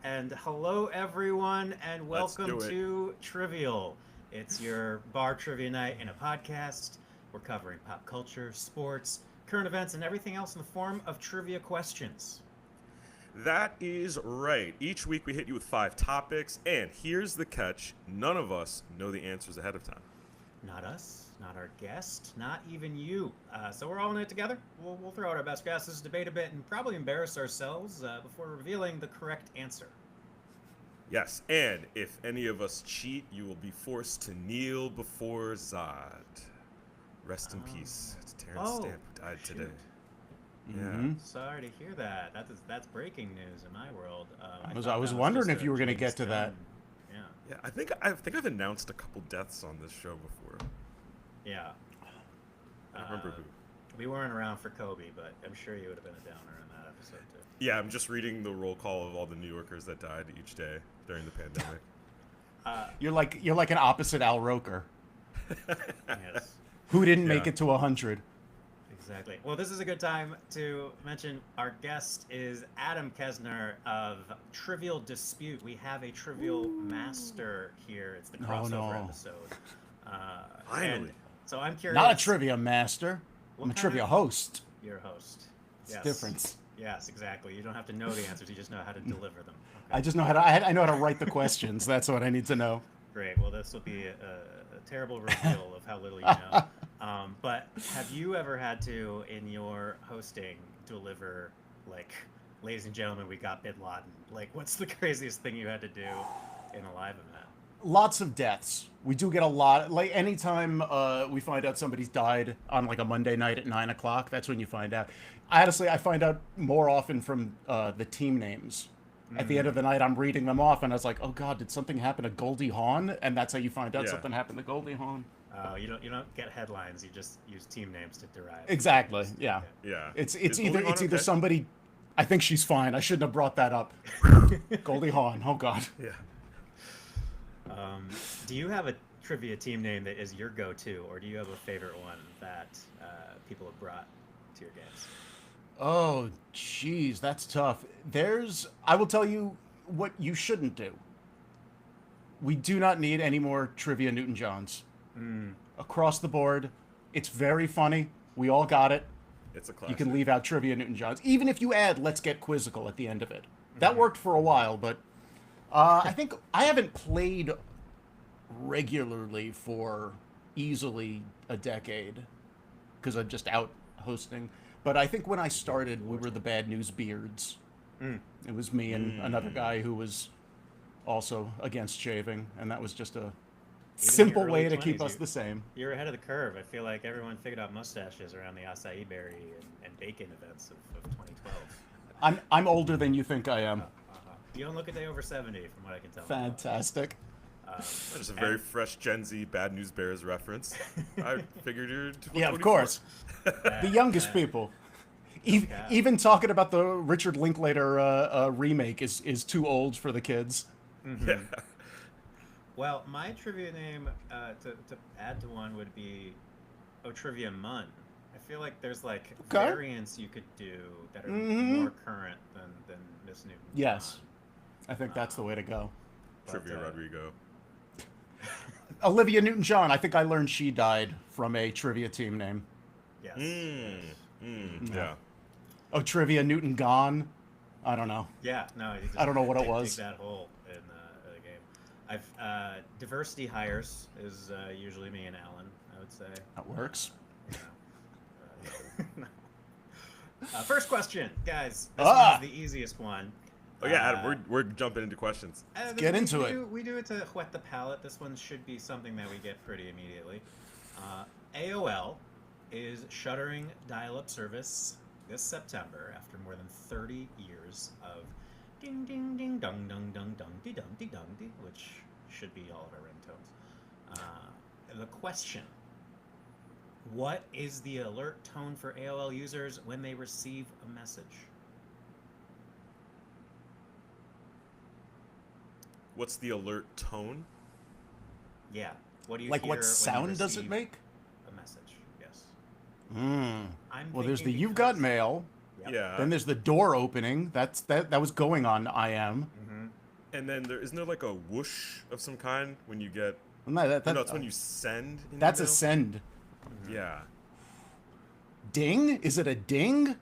And hello, everyone, and Let's welcome do it. to Trivial. It's your bar trivia night in a podcast. We're covering pop culture, sports, current events, and everything else in the form of trivia questions. That is right. Each week we hit you with five topics, and here's the catch: none of us know the answers ahead of time. Not us, not our guest, not even you. So we're all in it together. We'll throw out our best guesses, debate a bit, and probably embarrass ourselves before revealing the correct answer. Yes, and if any of us cheat, you will be forced to kneel before Zod. Rest in peace to Terrence Oh, Stamp, who died today. shoot. Yeah. Sorry to hear that. That's breaking news in my world. I I thought was that was wondering just if a you were going to James get to that. Gunn. Yeah, Yeah, I think I've announced a couple deaths on this show before. yeah. I don't remember who. We weren't around for Kobe, but I'm sure you would have been a downer in that episode too. Yeah, I'm just reading the roll call of all the New Yorkers that died each day during the pandemic. You're like an opposite Al Roker, Yes, who didn't make Yeah. it to 100. exactly. Well, this is a good time to mention our guest is Adam Kesner of Trivial Dispute. We have a Trivial Master here. It's the crossover no. episode. Finally. and so I'm curious. Not a trivia master. What I'm a kind trivia of- host. Your host. It's Yes. different. Yes, exactly. You don't have to know the answers. You just know how to deliver them. Okay. I just know how to. I know how to write the questions. That's what I need to know. Great. Well, this will be a terrible reveal of how little you know. But have you ever had to, in your hosting, deliver, like, ladies and gentlemen, we got Bin Laden? Like, what's the craziest thing you had to do in a live event? Lots of deaths. We do get a lot. Like anytime we find out somebody's died on like a Monday night at 9 o'clock, that's when you find out. Honestly, I find out more often from the team names. At the end of the night, I'm reading them off, and I was like, "Oh God, did something happen to Goldie Hawn?" And that's how you find out Yeah. something happened to Goldie Hawn. You don't get headlines. You just use team names to derive. Exactly. Yeah. Yeah. It's Is either Goldie Hawn okay? somebody. I think she's fine. I shouldn't have brought that up. Goldie Hawn. Oh God. Yeah. Do you have a trivia team name that is your go-to, or do you have a favorite one that people have brought to your games? Oh, geez, that's tough. I will tell you what you shouldn't do. We do not need any more trivia Newton Johns. Across the board, it's very funny. We all got it. It's a You classic. can leave out trivia Newton Johns, even if you add "Let's get quizzical" at the end of it. That worked for a while, but I think I haven't played regularly for easily a decade because I'm just out hosting. But I think when I started, we were the Bad News Beards. It was me and another guy who was also against shaving, and that was just a simple early way to keep 20s, us the same. You're ahead of the curve. I feel like everyone figured out mustaches around the acai berry and bacon events of 2012. I'm older than you think I am. You don't look a day over 70, from what I can tell. Fantastic. That's just a very fresh Gen Z Bad News Bears reference. I figured you're. Yeah, of 24. course. The youngest people. Even talking about the Richard Linklater remake is too old for the kids. Yeah. Well, my trivia name, to add to one, would be Trivia Mun. I feel like there's like Okay. variants you could do that are more current than Miss Newton. Yes. I think that's the way to go. Trivia Rodrigo. Olivia Newton-John, I think I learned she died from a trivia team name. Yes. Yeah. Oh, Trivia Newton Gone? I don't know. Yeah. No. You just I don't know what it dig was. that hole in the game. I've diversity hires is usually me and Alan. I would say. That works. First question, guys. This one's the easiest one. Oh yeah, Adam, we're jumping into questions. Get into it. We do it to whet the palate. This one should be something that we get pretty immediately. AOL is shuttering dial-up service this September after more than 30 years of ding ding ding dong dong dong dong dee dong dee dong dee, which should be all of our ringtones. The question: what is the alert tone for AOL users when they receive a message? What's the alert tone? Yeah. What do you Like hear what when you sound does it receive make? a message? Yes. Well, there's the thinking "You've Got because- Mail." Yep. Yeah. Then there's the door opening. That was going on IM. And then isn't there like a whoosh of some kind when you get? No, No, it's when you send. An that's a email? send. Yeah. Ding? Is it a ding?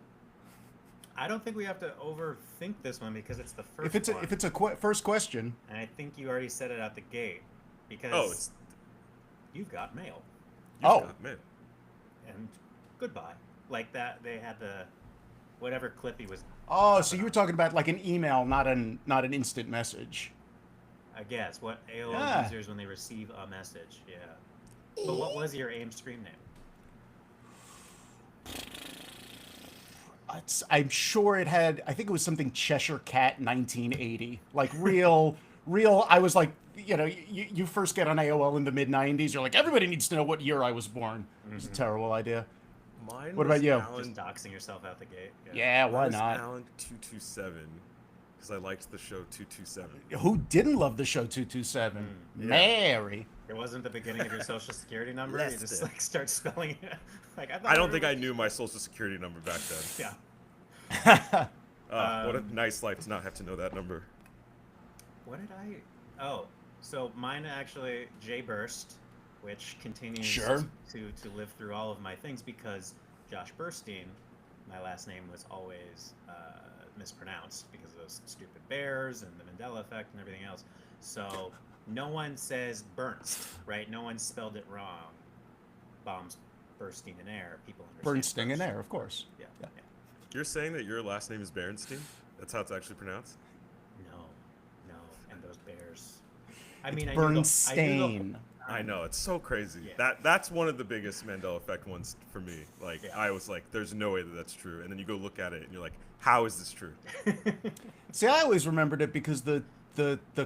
I don't think we have to overthink this one because it's the first one. If it's a first question. And I think you already said it out the gate because It's you've got mail man. and goodbye. Like that, they had the whatever clip he was. Oh, so you were talking about like an email, not an instant message. I guess what AOL Yeah. users when they receive a message. Yeah. But what was your AIM screen name? I'm sure it had. I think it was something Cheshire Cat 1980. Like real. I was like, you first get on AOL in the mid 90s. You're like, everybody needs to know what year I was born. It was a terrible idea. Mine What was about you? Alan, Just doxing yourself out the gate. Yeah, mine why was not? Alan 227 because I liked the show 227. Who didn't love the show 227? Yeah. Mary. It wasn't the beginning of your social security number. You just Lester. like start spelling it. Like I don't think I knew my social security number back then. Yeah. What a nice life to not have to know that number. What did I? Oh, so mine actually J Burst, which continues Sure. to live through all of my things because Josh Burstein, my last name was always mispronounced because of those stupid bears and the Mandela effect and everything else. So no one says Bernst, right? No one spelled it wrong. Bombs bursting in air. People understand. Bernstein in Burst. there, of course. Yeah. Yeah. Yeah. You're saying that your last name is Berenstein? That's how it's actually pronounced? No, and those bears. I It's mean, Bernstein. I know, it's so crazy. Yeah. That's one of the biggest Mandela effect ones for me. Like, Yeah. I was like, there's no way that that's true. And then you go look at it and you're like, how is this true? See, I always remembered it because the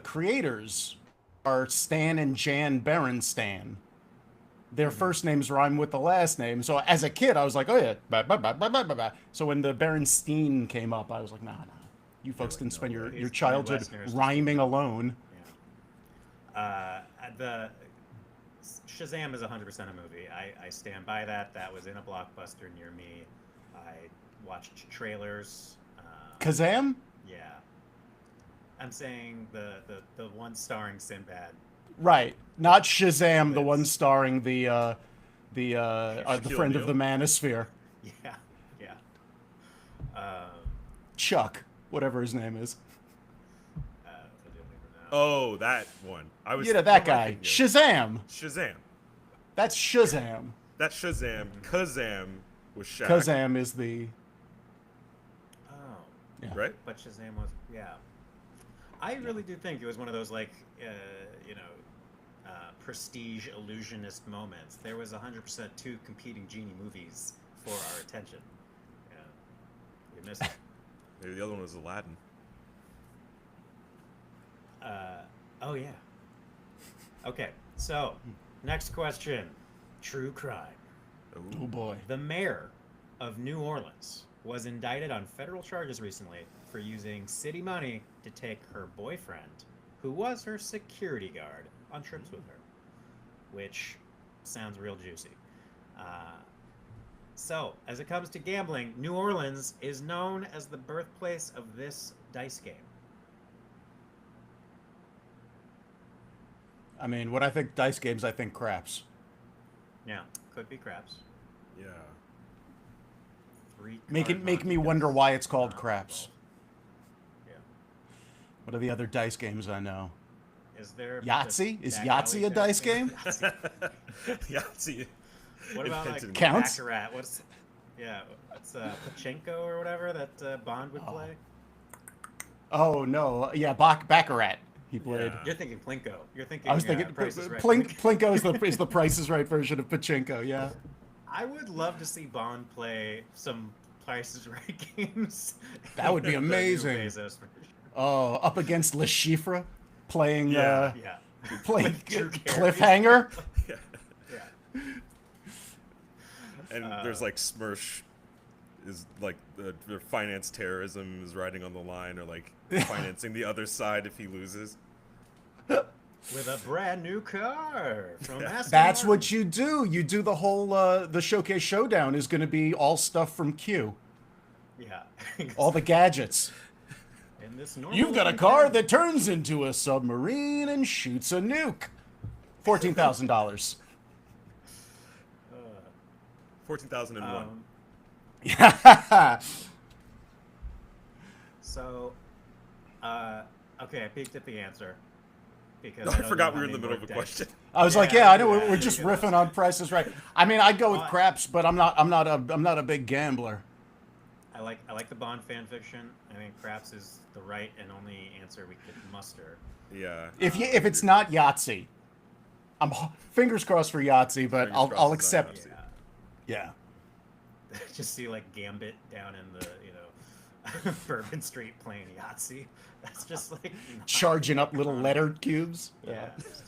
creators are Stan and Jan Berenstain. Their first names rhyme with the last name. So as a kid, I was like, oh yeah, bah, bah, bah, bah, bah, bah, bah. So when the Berenstein came up, I was like, nah. You folks didn't spend your These childhood Midwesterners. rhyming alone. The Shazam is 100% a movie. I stand by that. That was in a blockbuster near me. I watched trailers. Kazam? Yeah. I'm saying the one starring Sinbad. Right. Not Shazam, the Yes. one starring the Shaquille friend of O'Neal? the Manosphere. Yeah, yeah. Chuck, whatever his name is. I don't even know. Oh, that one. I was. That what am I guy. thinking of? Shazam. Shazam. That's Shazam. That's Shazam. Kazam was Shaq. Kazam is the... Oh, Yeah. Right? but Shazam was I really do think it was one of those like prestige illusionist moments. There was 100% two competing genie movies for our attention. Yeah, we missed it. Maybe the other one was Aladdin. Oh yeah. Okay, so next question: true crime. Oh boy. The mayor of New Orleans was indicted on federal charges recently for using city money to take her boyfriend, who was her security guard, on trips with her, which sounds real juicy. So, as it comes to gambling, New Orleans is known as the birthplace of this dice game. I mean, when I think dice games, I think craps. Yeah, could be craps. Yeah. Make me wonder why it's called craps. Yeah. What are the other dice games I know? Is there Yahtzee? the Is back Yahtzee alley a dice thing? game? Yeah, see. What about like Invented- Counts? Baccarat? What's Pachinko or whatever that Bond would play? Oh no, yeah, Baccarat. He played. Yeah. You're thinking Plinko. You're thinking. I was thinking Price is Right. Plinko is the Price is Right version of Pachinko. Yeah. I would love to see Bond play some Price is Right games. That would be The new amazing. Bezos version. Oh, up against Le Chiffre, playing Yeah. Yeah. playing With Drew Carey. Cliffhanger. Yeah. Yeah. And there's like Smirsh is like the finance terrorism is riding on the line or like financing the other side if he loses. With a brand new car from Aston That's Martin. what you do. You do the whole the showcase showdown is going to be all stuff from Q, Yeah. all the gadgets. In and this normal. You've got a looking car thing- that turns into a submarine and shoots a nuke. $14,000. 14,001. Yeah. So, okay, I peeked at the answer because No, I I don't forgot know we how were in the many middle of a more dice- question. I was like, Yeah, yeah, I I know do we're, that. we're just riffing on Price is Right. I mean, I'd go with Well, craps, but I'm not a big gambler. I like the Bond fan fiction. I think craps is the right and only answer we could muster. Yeah. If it's not Yahtzee, I'm fingers crossed for Yahtzee, but Fingers I'll crossed it's not accept. Yahtzee. Yeah, Yeah. just see like Gambit down in the Bourbon Street playing Yahtzee. That's just like not Charging up little iconic. lettered cubes. Yeah. just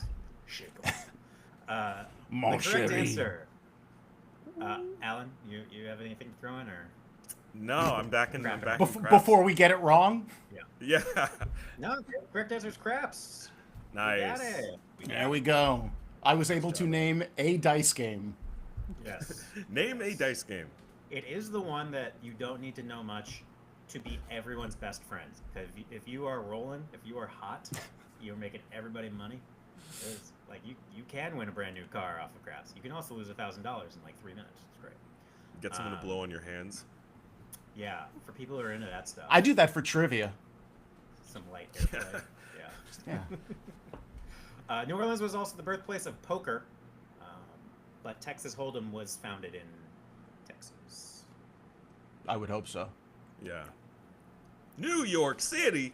shake 'em. Mon The correct chéri. answer. Alan, you have anything to throw in or? No, I'm back in. I'm back in craps. Before we get it wrong, Yeah. No, correct answer is craps. We got Nice. it. there we go. I was able to name a dice game. Yes. Name a dice game. It is the one that you don't need to know much to be everyone's best friend. Because if you are rolling, if you are hot, you're making everybody money. It's like you can win a brand new car off of craps. You can also lose $1,000 in like 3 minutes. It's great. Get someone to blow on your hands. Yeah, for people who are into that stuff. I do that for trivia. Some light airplay. Yeah. Yeah. New Orleans was also the birthplace of poker, but Texas Hold'em was founded in Texas. I would hope so. Yeah. New York City.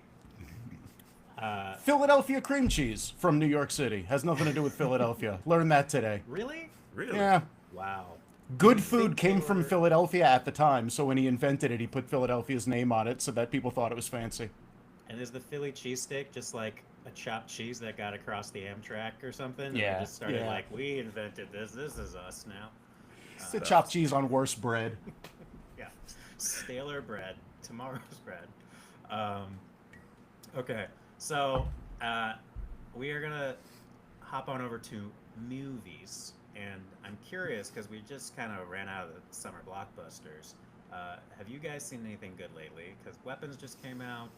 Philadelphia cream cheese from New York City has nothing to do with Philadelphia. Learned that today. Really? Really? Yeah. Wow. Good food think came they from were- Philadelphia at the time, so when he invented it, he put Philadelphia's name on it so that people thought it was fancy. And is the Philly cheesesteak just like a chopped cheese that got across the Amtrak or something? And Yeah, they just started yeah. like, we invented this. This is us now. It's the chopped cheese on worse bread. Yeah. Staler bread. Tomorrow's bread. Okay. So we are going to hop on over to movies. And I'm curious because we just kind of ran out of the summer blockbusters. Have you guys seen anything good lately? Because Weapons just came out.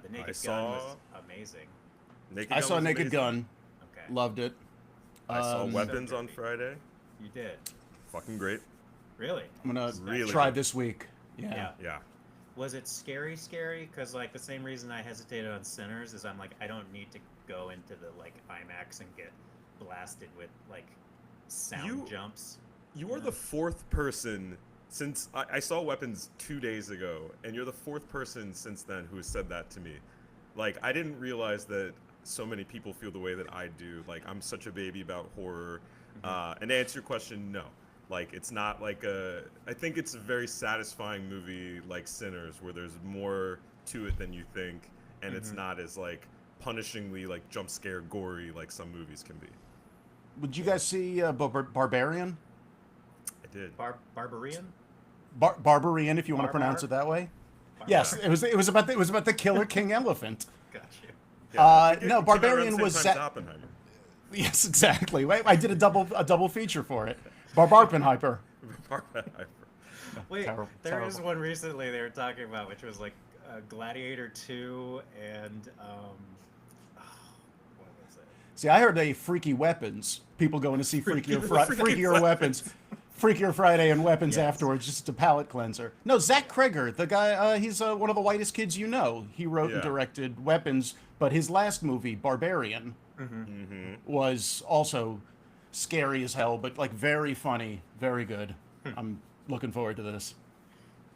The Naked Gun was amazing. I saw was Naked amazing. Gun. Okay. Loved it. I saw Um, Weapons So on good. Friday. You did. Fucking great. Really? I'm gonna Really try good. this week. Yeah. Yeah. Yeah. Was it scary? Because like the same reason I hesitated on Sinners is I'm like I don't need to go into the like IMAX and get blasted with like sound You- jumps. You are the fourth person since I saw Weapons 2 days ago, and you're the fourth person since then who has said that to me. Like, I didn't realize that so many people feel the way that I do. Like, I'm such a baby about horror. And to answer your question, no. Like, it's not like I think it's a very satisfying movie like Sinners, where there's more to it than you think, and it's not as, like, punishingly, like, jump scare gory like some movies can be. Would you guys see Barbarian? I did. Barbarian? Barbarian, if you want to pronounce it that way. Yes, it was about the killer king elephant. Got you. Yeah, Uh, it came no, out around Barbarian the same was time set- as Oppenheimer. Yes, exactly. I did a double feature for it. Barbarpenhyper. Wait, Terrible- there is terrible. one recently they were talking about, which was like Gladiator 2 and what was it? See, I heard Freaky Weapons. People going to see Freakier Freaky Weapons. Freakier Friday and Weapons Yes. afterwards, just a palate cleanser. No, Zach Kreger, the guy, he's one of the whitest kids you know. He wrote and Yeah. directed Weapons, but his last movie, Barbarian, was also scary as hell, but like very funny, very good. I'm looking forward to this.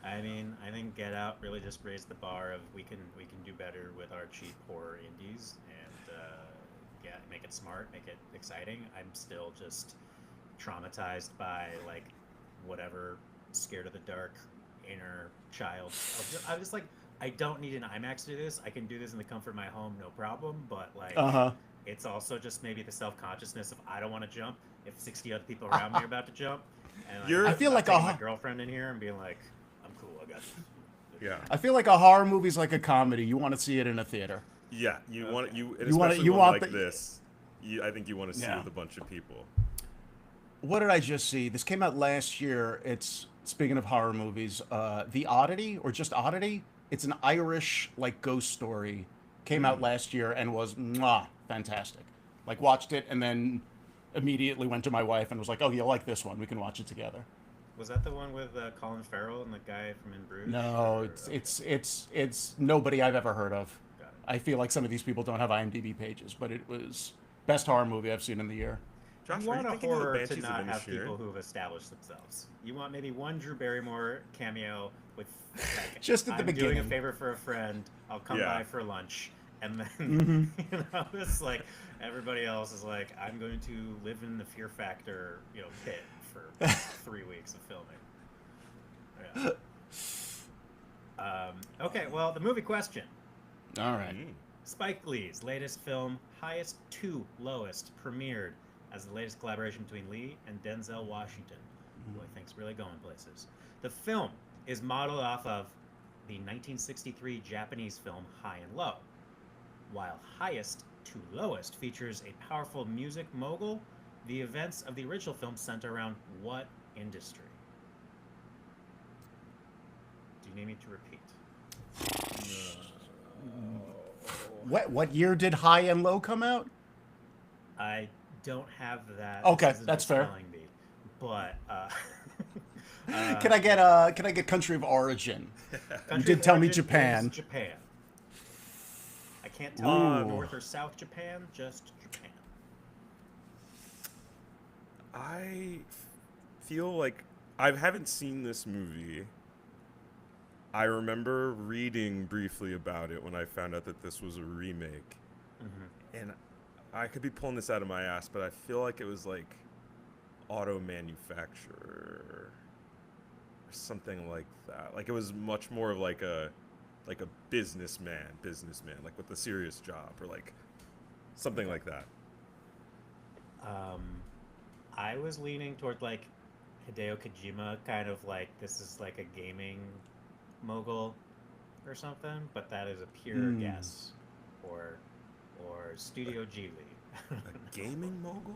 I mean, I think Get Out really just raised the bar of we can do better with our cheap horror indies and make it smart, make it exciting. I'm still just traumatized by like whatever scared of the dark inner child. I'm just like I don't need an IMAX to do this. I can do this in the comfort of my home, no problem. But like, it's also just maybe the self-consciousness of I don't want to jump if 60 other people around me are about to jump. And I feel I'm like taking a- my girlfriend in here and being like, I'm cool, I got this. Yeah. I feel like a horror movie's like a comedy. You want to see it in a theater. Yeah, you want you, and You wanna- especially you one want like the- this. I think you want to see Yeah. with a bunch of people. What did I just see? This came out last year. It's, speaking of horror movies, The Oddity, or just Oddity, It's an Irish like ghost story. Came out last year and was fantastic. Like watched it and then immediately went to my wife and was like, "Oh, you'll like this one. We can watch it together." Was that the one with Colin Farrell and the guy from In Bruges? No, Or- it's nobody I've ever heard of. Got it. I feel like some of these people don't have IMDb pages, but it was best horror movie I've seen in the year. Josh, You were you want a thinking of the horror to Banshees of not have Inisherin? people who have established themselves. You want maybe one Drew Barrymore cameo with like, Just at the I'm doing a beginning. favor for a friend. I'll come Yeah. by for lunch, and then Mm-hmm. you know it's like everybody else is like, I'm going to live in the Fear Factor, pit for 3 weeks of filming. Yeah. Okay, well, the movie question. All right. Spike Lee's latest film, highest to lowest, premiered as the latest collaboration between Lee and Denzel Washington, who I think's really going places. The film is modeled off of the 1963 Japanese film High and Low, while highest to lowest features a powerful music mogul. The events of the original film center around what industry? Do you need me to repeat? What year did High and Low come out? I don't have that. Okay, This isn't that's the fair. spelling bee, but Can I get country of origin? country did of tell me origin Japan. is Japan. I can't tell Ooh. you North or South Japan, just Japan. I feel like I haven't seen this movie. I remember reading briefly about it when I found out that this was a remake. And I could be pulling this out of my ass, but I feel like it was like auto manufacturer or something like that. Like it was much more of like a businessman, like with a serious job or like something like that. I was leaning toward like Hideo Kojima, kind of like this is like a gaming mogul or something, but that is a pure guess. Or Studio Ghibli. A gaming mogul?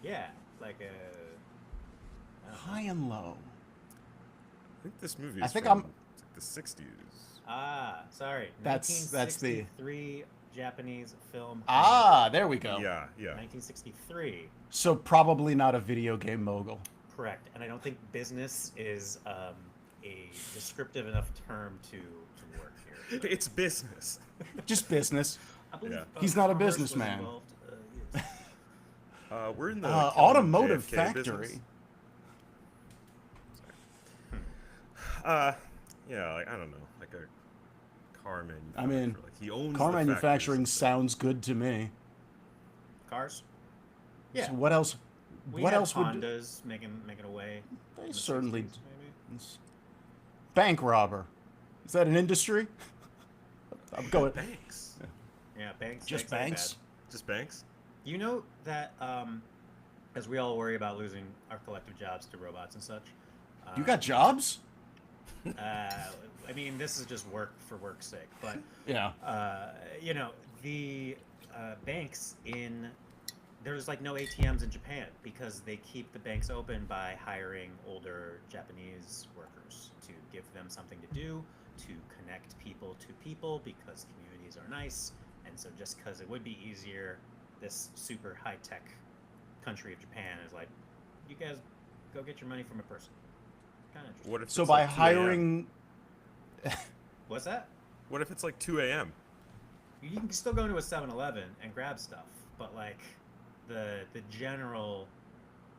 Yeah, like a I don't know. High and Low. I think this movie I is think from I'm- the 60s. Sorry. That's the- 1963 Japanese film. There we go. Yeah. 1963. So probably not a video game mogul. Correct. And I don't think business is a descriptive enough term to work here. It's business. Just business. I believe Yeah. He's not a commerce was businessman. involved. Yes. We're in the Automotive JFK factory. business. Yeah, like I don't know, like a car manufacturer. I mean, like he owns Car the manufacturing factories. sounds good to me. Cars. Yeah. So what else? We what had else would Hondas making a way? they in the certainly 60s, maybe? bank robber? Is that an industry? I'm going. Banks. Yeah, banks. Just ain't banks. bad. Just banks? You know that as we all worry about losing our collective jobs to robots and such. You got jobs? I mean, this is just work for work's sake, but Yeah. the banks there's like no ATMs in Japan because they keep the banks open by hiring older Japanese workers to give them something to do, to connect people to people because communities are nice, and so just because it would be easier, this super high-tech country of Japan is like, you guys go get your money from a person. Kind of interesting. What if So it's by like 2 a.m.? hiring, What's that? What if it's like 2 a.m.? You can still go into a 7-Eleven and grab stuff, but like the general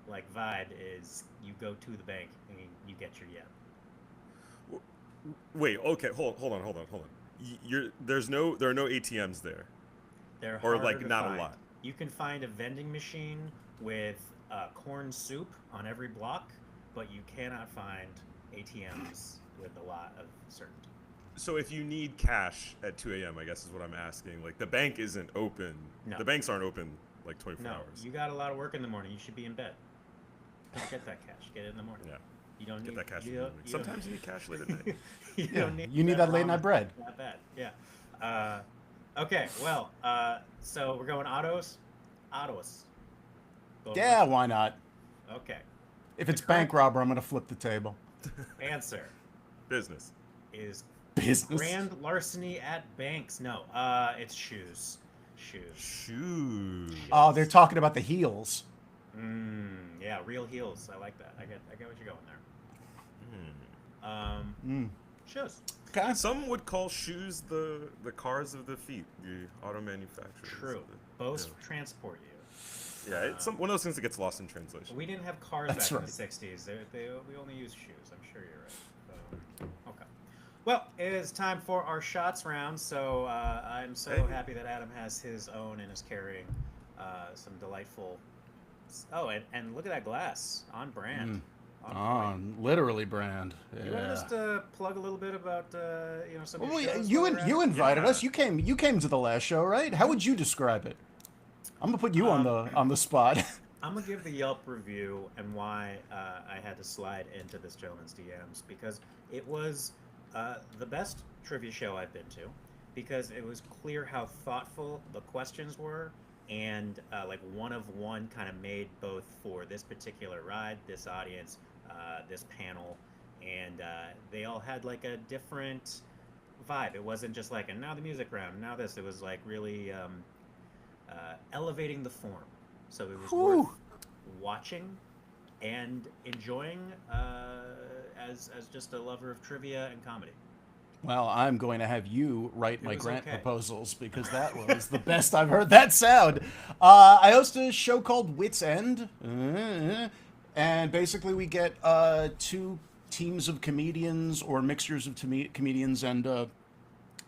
like vibe is you go to the bank and you get your yen. Wait, okay, hold on. There are no ATMs there. They're Or, harder like, to not a find. lot. You can find a vending machine with corn soup on every block, but you cannot find ATMs with a lot of certainty. So if you need cash at 2 a.m., I guess is what I'm asking. Like the bank isn't open. No. The banks aren't open like 24 No, hours. you got a lot of work in the morning. You should be in bed. Don't get that cash. Get it in the morning. Yeah. You don't Get need that cash in you the don't- morning. you don't- Sometimes you need cash late at night. you yeah, don't you need that late ramen. night bread. Not bad. Yeah. Okay. Well. So we're going autos. Autos. Go Yeah, first. why not? Okay. If it's correct- bank robber, I'm gonna flip the table. Answer Business. is business. Grand larceny at banks. No, it's shoes. Shoes. Shoes. Oh, they're talking about the heels. Yeah, real heels. I like that. I get what you're going there. Shoes. Okay. Some would call shoes the cars of the feet, the auto manufacturers. True. Both transport you. Yeah, it's one of those things that gets lost in translation. We didn't have cars That's back right. in the 60s. We only used shoes. I'm sure you're right. Okay. Well, it is time for our shots round. So I'm so happy that Adam has his own and is carrying some delightful. Oh, and look at that glass on brand. Literally brand. Yeah. You want to just plug a little bit about some of Well, your shows? you invited us. You came to the last show, right? How would you describe it? I'm gonna put you on the spot. I'm gonna give the Yelp review and why I had to slide into this gentleman's DMs, because it was the best trivia show I've been to, because it was clear how thoughtful the questions were, and like one of one kind of made both for this particular ride, this audience, this panel, and they all had like a different vibe. It wasn't just like, and now the music round, now this. It was like really elevating the form. So it was worth watching and enjoying as just a lover of trivia and comedy. Well, I'm going to have you write my was grant okay. proposals, because that was the best I've heard that sound. I host a show called Wits End, and basically we get two teams of comedians or mixtures of comedians and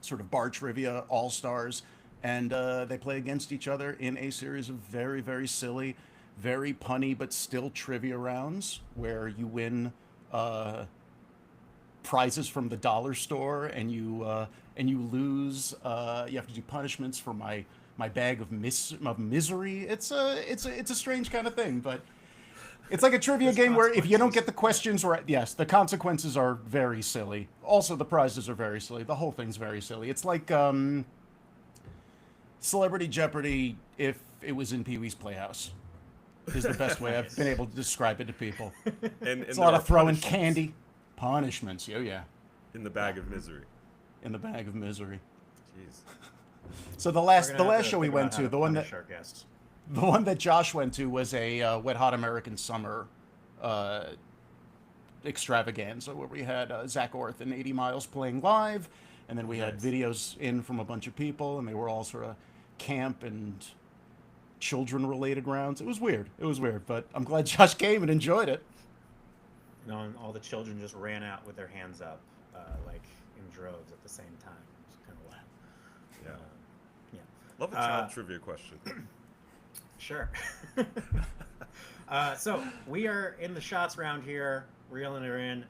sort of bar trivia all-stars, and they play against each other in a series of very, very silly, very punny, but still trivia rounds where you win prizes from the dollar store, and you lose. You have to do punishments for my bag of misery. It's a strange kind of thing, but it's like a trivia game where if you don't get the questions right, yes, the consequences are very silly. Also, the prizes are very silly. The whole thing's very silly. It's like Celebrity Jeopardy if it was in Pee-wee's Playhouse. Is the best way I've been able to describe it to people. And It's a lot of throwing candy. Punishments, yeah. in the bag of misery. In the bag of misery. Jeez. So the last show we went to, the one that Josh went to was a Wet Hot American Summer extravaganza where we had Zach Orth and 80 Miles playing live, and then we had videos in from a bunch of people, and they were all sort of camp and children-related rounds. It was weird, but I'm glad Josh came and enjoyed it. And all the children just ran out with their hands up, like in droves at the same time. It's kind of loud. Yeah. Love a child trivia question. Sure. So we are in the shots round here, reeling her in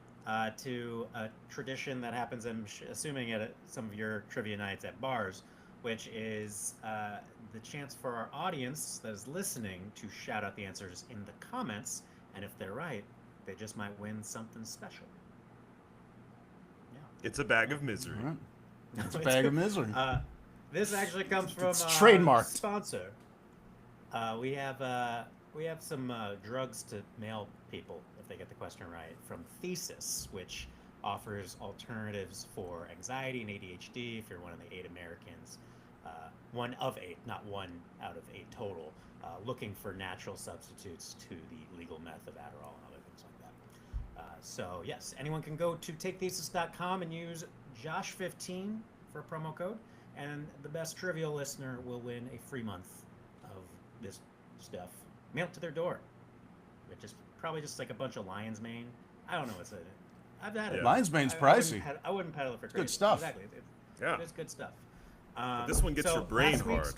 to a tradition that happens, I'm assuming, at some of your trivia nights at bars, which is the chance for our audience that is listening to shout out the answers in the comments, and if they're right, they just might win something special. Yeah. It's a bag of misery. All right. It's a bag of misery. This actually comes from It's trademarked. Sponsor. We have some drugs to mail people if they get the question right from Thesis, which offers alternatives for anxiety and ADHD. If you're one of the 8 Americans, 1 of 8, not 1 out of 8 total, looking for natural substitutes to the legal meth of Adderall and other things like that. So yes, anyone can go to takethesis.com and use Josh15 for a promo code, and the best trivial listener will win a free month of this stuff mailed to their door. Which is probably just like a bunch of lion's mane. I don't know what's in it. I've had it. Lion's mane's pricey. I wouldn't peddle it for crazy. Good stuff. Exactly. Yeah. It's good stuff. But this one gets so your brain last week's hard.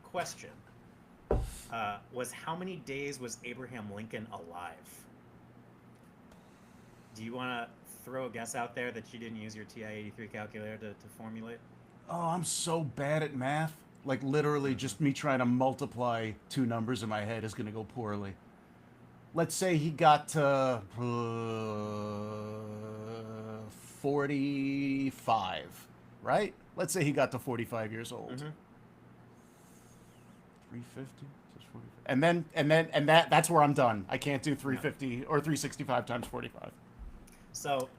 Question was, how many days was Abraham Lincoln alive? Do you want to throw a guess out there that you didn't use your TI-83 calculator to formulate? Oh, I'm so bad at math. Like, literally, just me trying to multiply 2 numbers in my head is going to go poorly. Let's say he got to 45, right? Let's say he got to 45 years old. Mm-hmm. 350? And that's where I'm done. I can't do 350 or 365 times 45. So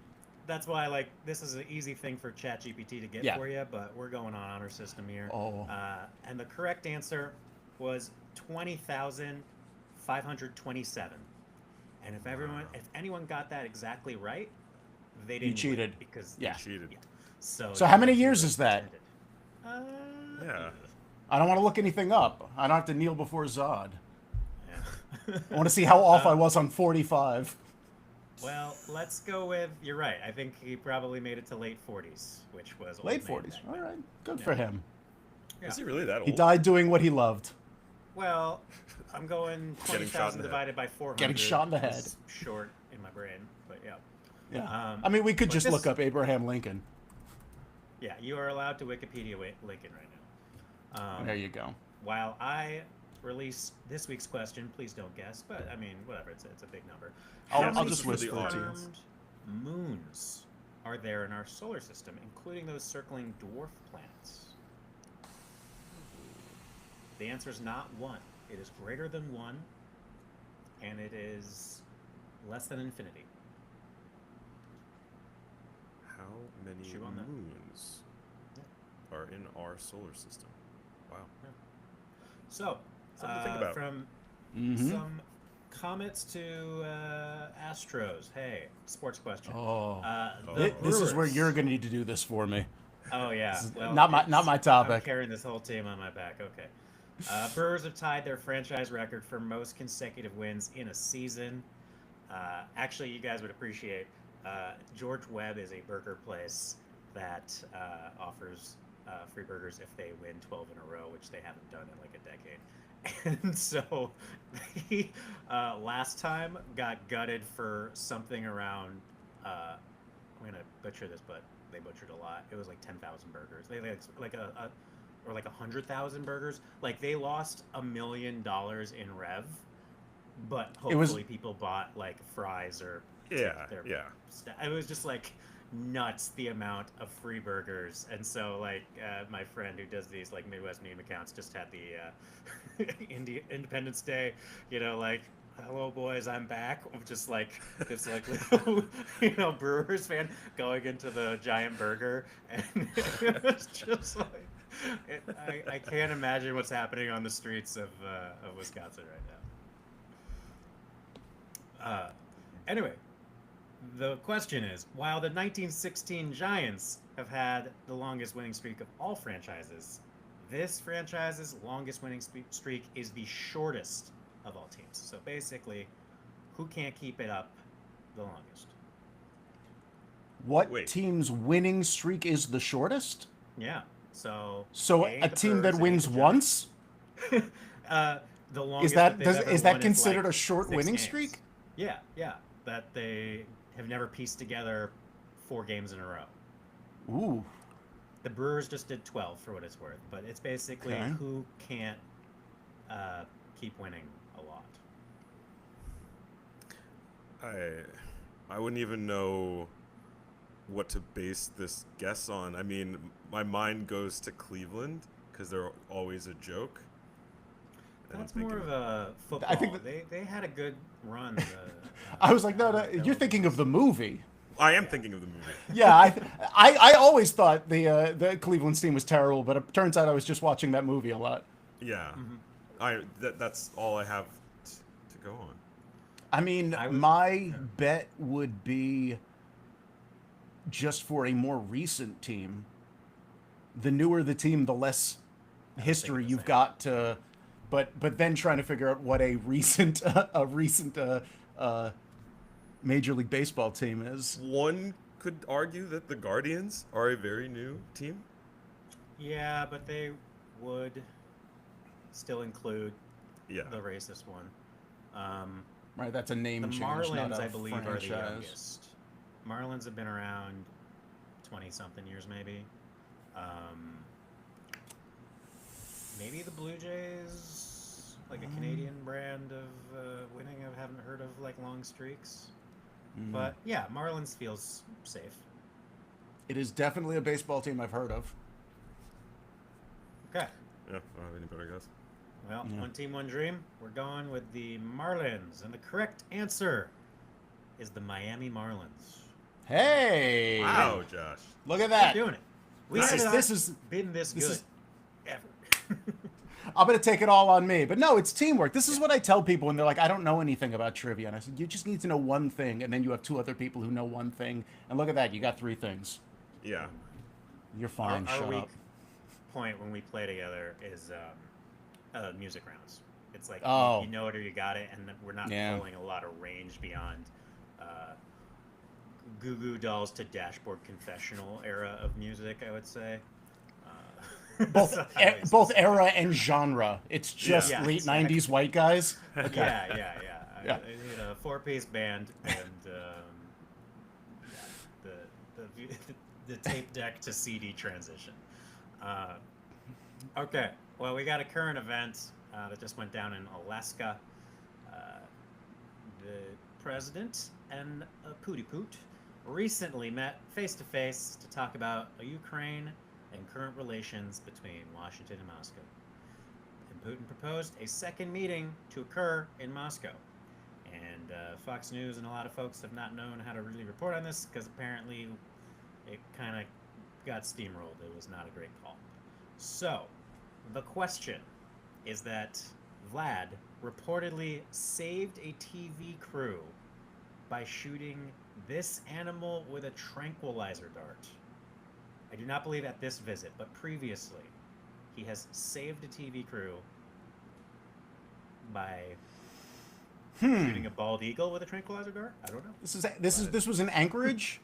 that's why like this is an easy thing for ChatGPT to get Yeah. for you, but we're going on honor system here. Oh. And the correct answer was 20,527. And if anyone got that exactly right, they didn't cheated. win because Yeah. You cheated. yeah. So So how you many actually years is that? pretended. Yeah. I don't want to look anything up. I don't have to kneel before Zod. Yeah. I want to see how off I was on 45. Well, let's go with you're right. I think he probably made it to late 40s, which was Late old man 40s. back All then. right. Good Yeah. for him. Yeah. Is he really that old? He died doing what he loved. Well, I'm going Getting shot in 20,000 the head. divided by 400. Getting shot in the head. is short in my brain, but yeah. Yeah. Um, I mean, we could but just this- look up Abraham Lincoln. Yeah, you are allowed to Wikipedia Lincoln right now. There you go. While I release this week's question, please don't guess, but I mean, whatever, it's a big number. I'll How many just for the whisper it to you. audience. confirmed moons are there in our solar system, including those circling dwarf planets? The answer is not one. It is greater than one, and it is less than infinity. How many Chew on that. moons are in our solar system? Wow. So, Something to think about. from Mm-hmm. some comets to Astros. Hey, sports question. Oh. The This is where Brewers- you're going to need to do this for me. Oh yeah, This is well, not my I'm topic. carrying this whole team on my back. Okay. Brewers have tied their franchise record for most consecutive wins in a season. Actually, you guys would appreciate. George Webb is a burger place that offers free burgers if they win 12 in a row, which they haven't done in like a decade. And so, they last time got gutted for something around. I'm gonna butcher this, but they butchered a lot. It was like 10,000 burgers. They like or like 100,000 burgers. Like they lost $1 million in rev, but It was- hopefully people bought like fries or Yeah. their Yeah. It was just like nuts the amount of free burgers, and so like my friend who does these like Midwest meme accounts just had the Independence Day, like hello boys, I'm back. Just like this like little, Brewers fan going into the giant burger, and it was just like I can't imagine what's happening on the streets of Wisconsin right now. Anyway, the question is, while the 1916 Giants have had the longest winning streak of all franchises, this franchise's longest winning streak is the shortest of all teams. So basically, who can't keep it up the longest? What Wait. team's winning streak is the shortest? Yeah. So A the team that Brewers, wins the once? Giants. The longest Is that they've ever is that won considered like a short 6 winning games. streak? Yeah. That they have never pieced together 4 games in a row. Ooh. The Brewers just did 12 for what it's worth, but it's basically Okay. who can't keep winning a lot. I wouldn't even know what to base this guess on. I mean, my mind goes to Cleveland because they're always a joke. And That's I'm more thinking- of a football. I think they had a good run. I was like, no, you're thinking of the movie. I am thinking of the movie. Yeah, I always thought the Cleveland team was terrible, but it turns out I was just watching that movie a lot. Yeah. Mhm. That's all I have to go on. I mean, my bet would be just for a more recent team. The newer the team, the less history the you've same. got to. But then trying to figure out what a recent Major League Baseball team is. One could argue that the Guardians are a very new team. Yeah, but they would still include Yeah. the racist one. Right, that's a name The change, Marlins, not a I believe, are the franchise. youngest. Marlins have been around 20-something years, maybe. Maybe the Blue Jays, like a Canadian brand of winning. I haven't heard of like long streaks, but yeah, Marlins feels safe. It is definitely a baseball team I've heard of. Okay, Yeah, I don't have any better guess. well, Yeah. one team, one dream. We're going with the Marlins, and the correct answer is the Miami Marlins. Hey. Wow, Josh. Look at We're that. doing it. We This have is- not this is- been this this good is- ever. I'm going to take it all on me. But no, it's teamwork. This is what I tell people when they're like, I don't know anything about trivia. And I said, you just need to know one thing. And then you have two other people who know one thing. And look at that. You got three things. Yeah. You're fine. Our Shut weak up. point when we play together is music rounds. It's like Oh. you know it or you got it, and then we're not Yeah. pulling a lot of range beyond Goo Goo Dolls to Dashboard Confessional era of music, I would say. Both, So both era and genre. It's just Yeah, late exactly. 90s white guys. Okay. Yeah. Yeah. I need a 4-piece band and the tape deck to CD transition. Okay, well, we got a current event that just went down in Alaska. The president and Pooty Poot recently met face-to-face to talk about Ukraine and current relations between Washington and Moscow. And Putin proposed a second meeting to occur in Moscow. And Fox News and a lot of folks have not known how to really report on this because apparently it kind of got steamrolled. It was not a great call. So, the question is that Vlad reportedly saved a TV crew by shooting this animal with a tranquilizer dart. I do not believe at this visit, but previously, he has saved a TV crew by shooting a bald eagle with a tranquilizer dart. I don't know. This was in Anchorage.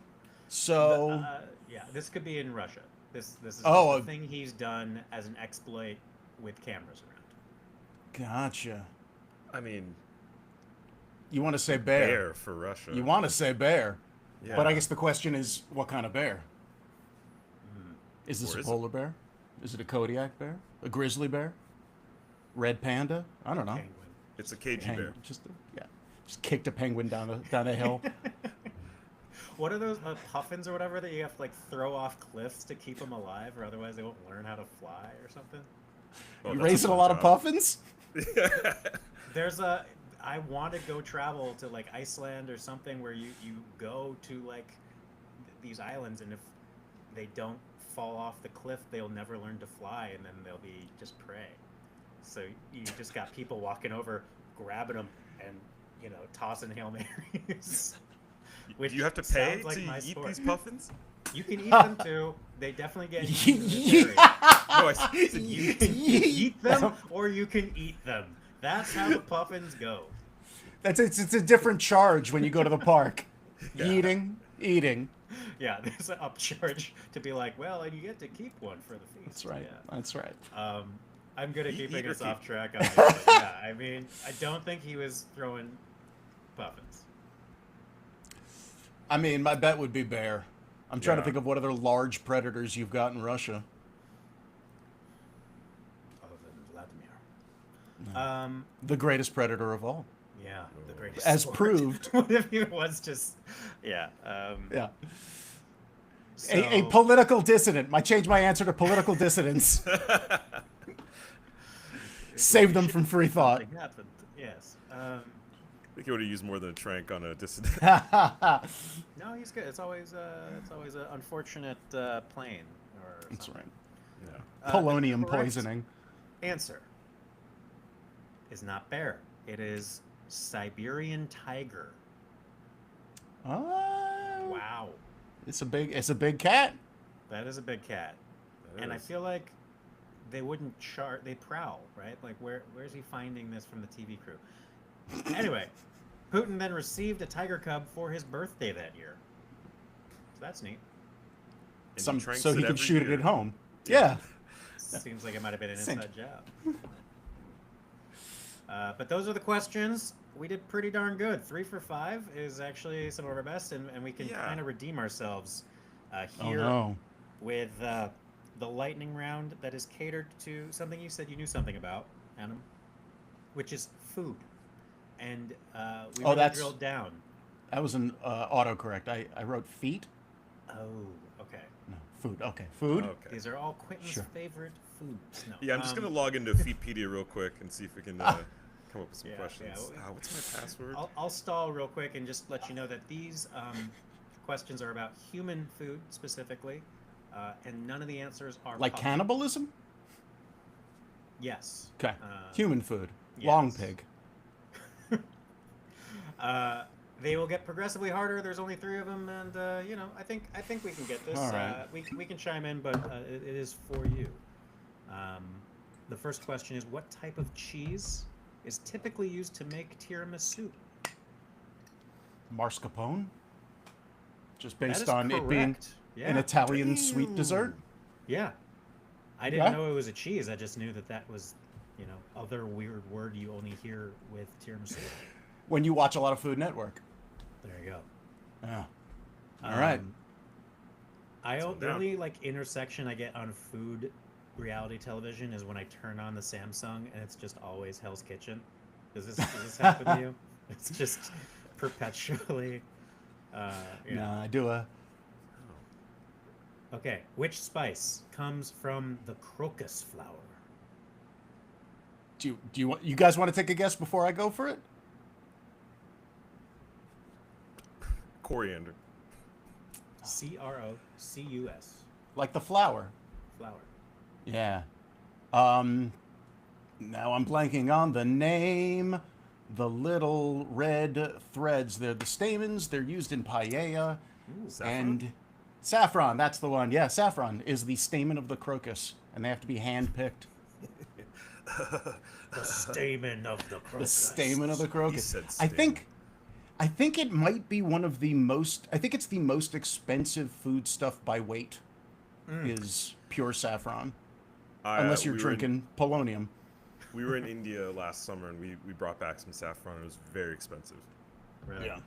So Yeah, this could be in Russia. This is Oh, just a thing he's done as an exploit with cameras around. gotcha. I mean, You want to say bear? bear for Russia. You want to say bear? Yeah. But I guess the question is, what kind of bear? Hmm. Is this Or a is it? polar bear? Is it a Kodiak bear? A grizzly bear? Red panda? I don't know. Penguin. It's a cagey Penguin. bear. Just kicked a penguin down a hill. What are those puffins or whatever that you have to like throw off cliffs to keep them alive, or otherwise they won't learn how to fly or something? Oh, You that's raising a fun lot of job. puffins? There's I want to go travel to like Iceland or something where you go to like these islands, and if they don't fall off the cliff, they'll never learn to fly, and then they'll be just prey. So you just got people walking over, grabbing them, and tossing Hail Marys. Which Do you have to pay sounds like to my eat sport. these puffins? You can eat them too. They definitely get eaten in this area. No, I said You can eat them or you can eat them. That's how the puffins go. It's a different charge when you go to the park. Yeah. Eating. Yeah, there's an upcharge to be like, well, and you get to keep one for the feast. That's right. Yeah. That's right. I'm good at Eat keeping or us keep. off track on this, but yeah, I mean, I don't think he was throwing puffins. I mean, my bet would be bear. I'm trying to Yeah. think of what other large predators you've got in Russia. Other than Vladimir. The greatest predator of all. Yeah, the greatest As sport. proved. What if he was just, yeah. Yeah. So, A political dissident. Might change my answer to political dissidents. Save them from free thought. something happened. Yes. I think he would have used more than a trank on a dissident. No, he's good. It's always an unfortunate plane or That's something. right. Yeah. Polonium the correct poisoning. Answer is not bear. It is Siberian tiger. Oh, Wow, it's a big cat. that is a big cat. That And I is- feel like they wouldn't they prowl, right? Like where's he finding this from the TV crew? Anyway, Putin then received a tiger cub for his birthday that year. So that's neat. And he tranks So it he can every shoot it year. at home. Yeah. Seems like it might have been an Same. inside job. But those are the questions. We did pretty darn good. 3 for 5 is actually some of our best, and we can Yeah. kind of redeem ourselves Oh here no. with the lightning round that is catered to something you said you knew something about, Adam, which is food. And we really that's- drilled down. That was an autocorrect. I wrote feet. Oh, okay. No, food. Okay, food. Okay. These are all Quentin's Sure. favorite foods. No, Yeah, I'm just gonna log into Feedpedia real quick and see if we can come up with some Yeah, questions. yeah. What's my password? I'll stall real quick and just let you know that these questions are about human food specifically, and none of the answers are Like possible. cannibalism? Yes. Okay. Human food. yes. Long pig. They will get progressively harder. There's only 3 of them, and I think we can get this. All right. We can chime in, but it is for you. The first question is, what type of cheese is typically used to make tiramisu? Mascarpone? Just That based is on it being correct. Yeah. an Italian sweet Damn. dessert? Yeah. I didn't Yeah. know it was a cheese. I just knew that was, other weird word you only hear with tiramisu. When you watch a lot of Food Network. There you go. Yeah. All right. The only intersection I get on food reality television is when I turn on the Samsung and it's just always Hell's Kitchen. Does this happen to you? It's just perpetually. No, I do a... Okay, which spice comes from the crocus flower? Do you guys want to take a guess before I go for it? Coriander. Crocus. Like the flower. Flower. Yeah. Now I'm blanking on the name. The little red threads. They're the stamens. They're used in paella. Ooh. Saffron? And saffron, that's the one. Yeah, saffron is the stamen of the crocus. And they have to be hand-picked. The stamen of the crocus. The stamen of the crocus. said I stamen. think it might be one of the most... I think it's the most expensive food stuff by weight is pure saffron. Unless you're drinking polonium. We were in India last summer and we brought back some saffron. It was very expensive. Really? Yeah.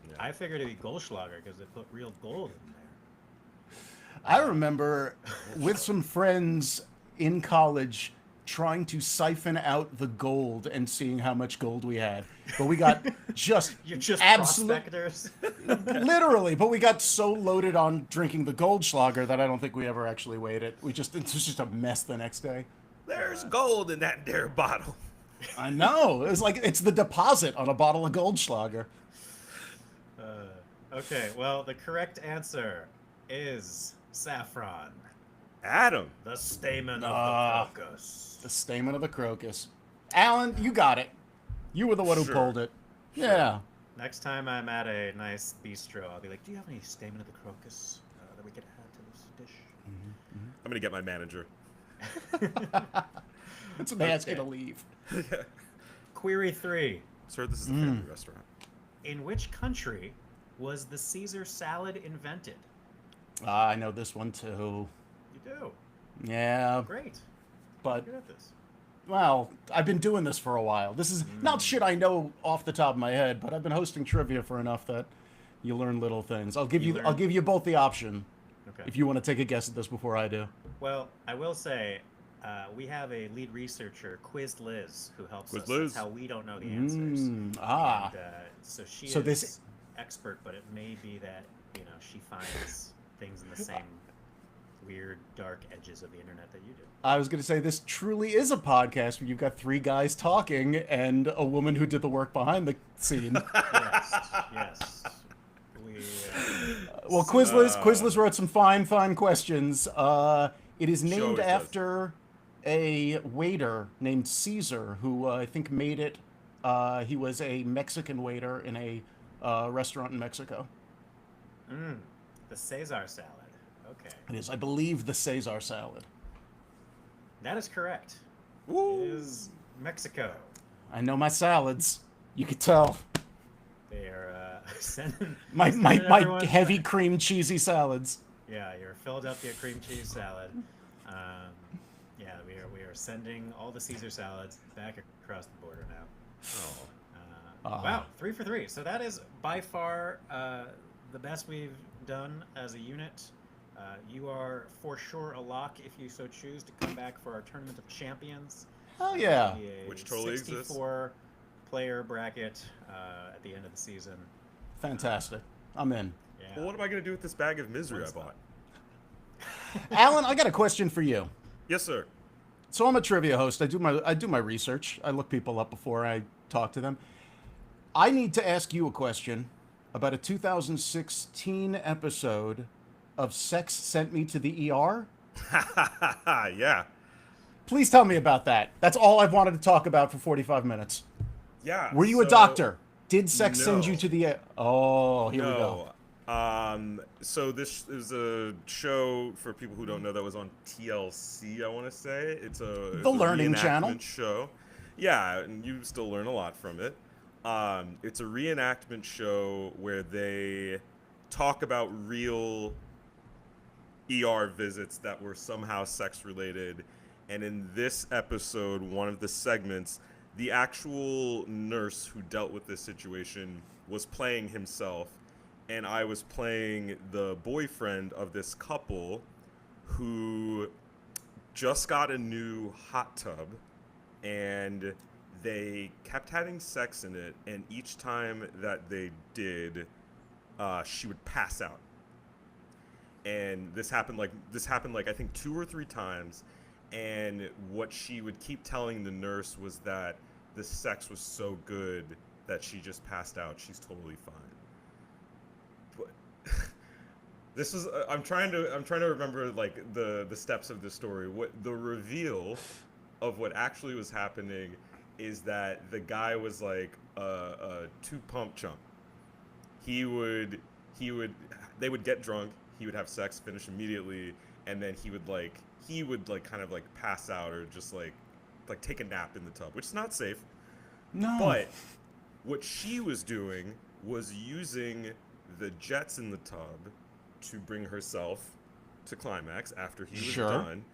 Yeah. I figured it'd be Goldschlager because they put real gold in there. I remember with some friends in college trying to siphon out the gold and seeing how much gold we had. But we got just You're just absolute, prospectors. literally, but we got so loaded on drinking the Goldschlager that I don't think we ever actually weighed it. It was just a mess the next day. There's gold in that there bottle. I know. It was like it's the deposit on a bottle of Goldschlager. Okay, well, the correct answer is saffron, Adam. the stamen of Ah. the crocus. The stamen of the crocus. Alan, you got it. You were the one who Sure. pulled it. Yeah. Next time I'm at a nice bistro, I'll be like, do you have any stamen of the crocus that we could add to this dish? I'm gonna get my manager. That's when they ask you Okay. to leave. Query 3. Sir, this is a family restaurant. In which country was the Caesar salad invented? I know this one too. You do. Yeah, Great. but Good at this. well, I've been doing this for a while. This is not shit I know off the top of my head, but I've been hosting trivia for enough that you learn little things. I'll give You I'll learn. give you both the option Okay. if you want to take a guess at this before I do. Well, I will say, we have a lead researcher, Quiz Liz, who helps Quiz us. Liz. That's how we don't know the answers. And, So she So is this- expert, but it may be that she finds things in the same weird, dark edges of the internet that you do. I was going to say this truly is a podcast where you've got 3 guys talking and a woman who did the work behind the scene. Yes. We. Well, Quizless wrote some fine questions. It is named always does. after a waiter named Caesar, who I think made it. He was a Mexican waiter in a restaurant in Mexico. The Caesar salad. Okay. It is, I believe, the Caesar salad. That is correct. Woo! It is Mexico. I know my salads. You could tell. They are sending My sending everyone- heavy cream cheesy salads. Yeah, your Philadelphia cream cheese salad. Yeah, we are sending all the Caesar salads back across the border now. Wow, 3 for 3. So that is by far the best we've done as a unit. You are for sure a lock if you so choose to come back for our Tournament of Champions. Hell yeah. A Which totally exists. 64 player bracket at the end of the season. Fantastic. I'm in. Yeah. Well, what am I gonna do with this bag of misery I Fun bought? Alan, I got a question for you. Yes, sir. So I'm a trivia host. I do my research. I look people up before I talk to them. I need to ask you a question, about a 2016 episode of Sex Sent Me to the ER. Yeah. Please tell me about that. That's all I've wanted to talk about for 45 minutes. Yeah. Were you a doctor? Did sex send you No. to the... Oh, here we go. So this is a show for people who don't know that was on TLC. I want to say it's a Learning Channel reenactment show. Yeah, and you still learn a lot from it. It's a reenactment show where they talk about real ER visits that were somehow sex related. And in this episode, one of the segments, the actual nurse who dealt with this situation was playing himself, and I was playing the boyfriend of this couple who just got a new hot tub, and they kept having sex in it, and each time that they did, she would pass out. And this happened like I think 2 or 3 times. And what she would keep telling the nurse was that the sex was so good that she just passed out. She's totally fine. But this is I'm trying to remember like the steps of the story. What the reveal of what actually was happening is that the guy was like a 2-pump chump. They would get drunk, he would have sex, finish immediately, and then he would kind of like pass out or just like take a nap in the tub, which is not safe. No. But what she was doing was using the jets in the tub to bring herself to climax after he was done.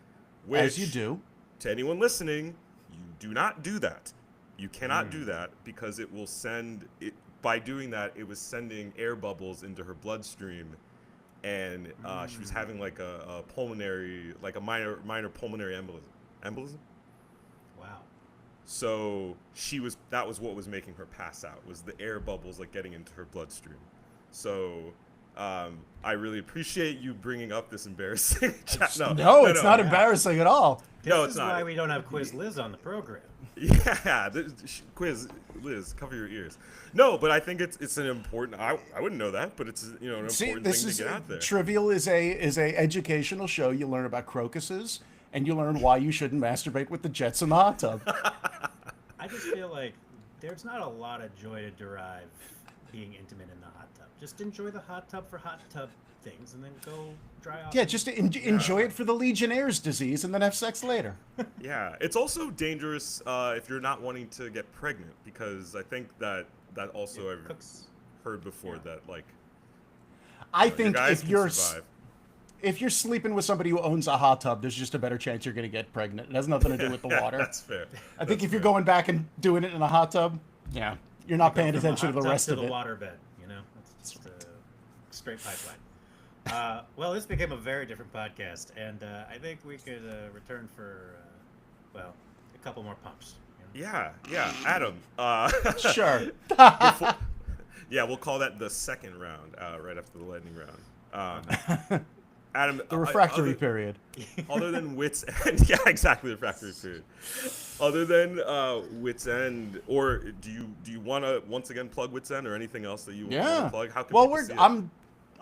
Which, as you do. To anyone listening, you do not do that. You cannot do that because it will send it. By doing that, it was sending air bubbles into her bloodstream, and she was having like a pulmonary, like a minor pulmonary embolism. Wow. So that was what was making her pass out, was the air bubbles like getting into her bloodstream. So I really appreciate you bringing up this embarrassing chat. No, it's not embarrassing at all. This is why we don't have Quiz Liz on the program. Yeah, Quiz Liz, cover your ears. No, but I think it's an important. I wouldn't know that, but it's an important thing to get out there. Trivial is a educational show. You learn about crocuses, and you learn why you shouldn't masturbate with the jets in the hot tub. I just feel like there's not a lot of joy to derive being intimate in the hot tub. Just enjoy the hot tub for hot tub things, and then go dry off. Yeah, just enjoy it for the Legionnaire's disease, and then have sex later. Yeah, it's also dangerous if you're not wanting to get pregnant, because I think that also I've heard before that like. I think if you're sleeping with somebody who owns a hot tub, there's just a better chance you're going to get pregnant. It has nothing to do with the water. That's fair. I think if you're going back and doing it in a hot tub, you're not paying attention to the rest of it. To the waterbed, it's just a straight pipeline. Well, this became a very different podcast, and I think we could return for a couple more pumps. Yeah, Adam. Sure. Yeah, we'll call that the second round, right after the lightning round. Adam, the refractory period. Other than Wits End, yeah, exactly, the refractory period. Other than Wits End, or do you want to once again plug Wits End or anything else that you want to plug? How can people see it?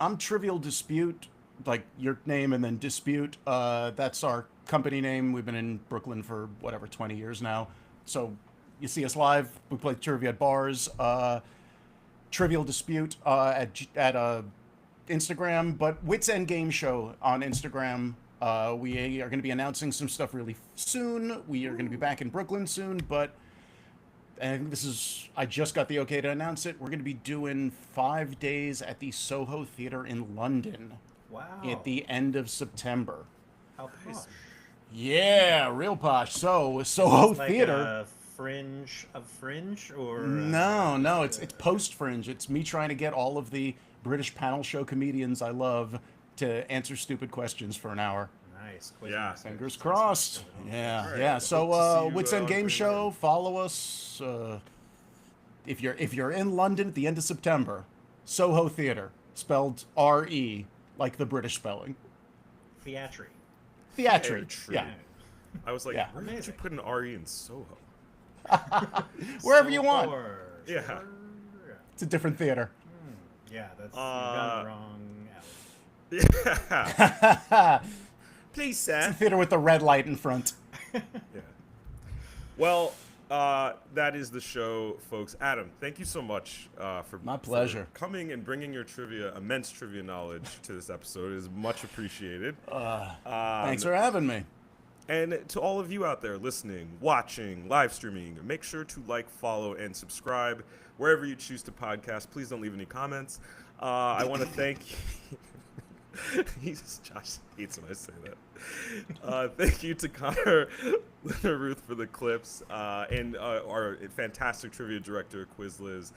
I'm Trivial Dispute, like your name and then Dispute. That's our company name. We've been in Brooklyn for 20 years now. So you see us live. We play trivia at bars. Trivial Dispute at Instagram, but Wits End Game Show on Instagram. We are going to be announcing some stuff really soon. We are going to be back in Brooklyn soon, but I just got the okay to announce it. We're going to be doing 5 days at the Soho Theatre in London. Wow. At the end of September. How posh. Yeah, real posh. So Soho Theatre. A fringe of Fringe, or no, it's post Fringe. It's me trying to get all of the British panel show comedians I love to answer stupid questions for an hour. Nice. Yeah. Fingers crossed. Yeah, right. yeah. So Wits End Game pretty Show. Follow us. If you're in London at the end of September, Soho Theatre, spelled R-E, like the British spelling. Theatry. Yeah. I was like, Yeah. where did you put an R-E in Soho? Wherever you want. Yeah. It's a different theater. Yeah, that's you got it wrong, Alex. Yeah. Please, sir. Theater with the red light in front. Yeah. Well, that is the show, folks. Adam, thank you so much for My pleasure. for coming and bringing your immense trivia knowledge to this episode. It is much appreciated. Thanks for having me. And to all of you out there listening, watching, live streaming, make sure to like, follow, and subscribe wherever you choose to podcast. Please don't leave any comments. I want to thank Josh hates when I say that. Thank you to Connor Ruth for the clips and our fantastic trivia director, Quizliz.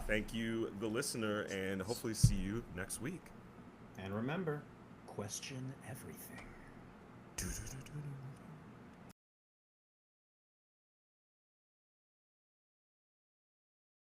Thank you, the listener, and hopefully see you next week. And remember, question everything.